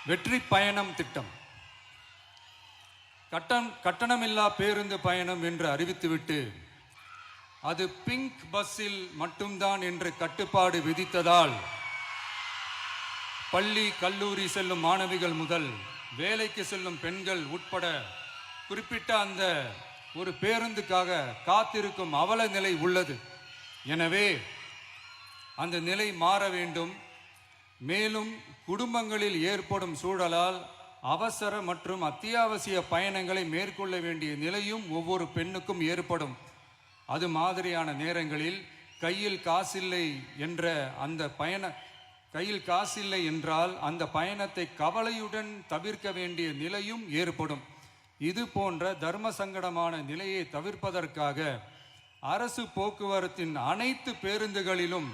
வெற்றி பயணம் திட்டம். கட்டணமில்லா பேருந்து பயணம் என்று அறிவித்துவிட்டு அது பிங்க் பஸ்ஸில் மட்டும்தான் என்று கட்டுப்பாடு விதித்ததால் பள்ளி கல்லூரி செல்லும் மாணவிகள் முதல் வேலைக்கு செல்லும் பெண்கள் உட்பட குறிப்பிட்ட அந்த ஒரு பேருந்துக்காக காத்திருக்கும் அவல நிலை உள்ளது. எனவே அந்த நிலை மாற வேண்டும். மேலும் குடும்பங்களில் ஏற்படும் சூழலால் அவசர மற்றும் அத்தியாவசிய பயணங்களை மேற்கொள்ள வேண்டிய நிலையும் ஒவ்வொரு பெண்ணுக்கும் ஏற்படும். அது மாதிரியான நேரங்களில் கையில் காசில்லை என்றால் அந்த பயணத்தை கவலையுடன் தவிர்க்க வேண்டிய நிலையும் ஏற்படும். இது போன்ற தர்ம சங்கடமான நிலையை தவிர்ப்பதற்காக அரசு போக்குவரத்தின் அனைத்து பேருந்துகளிலும்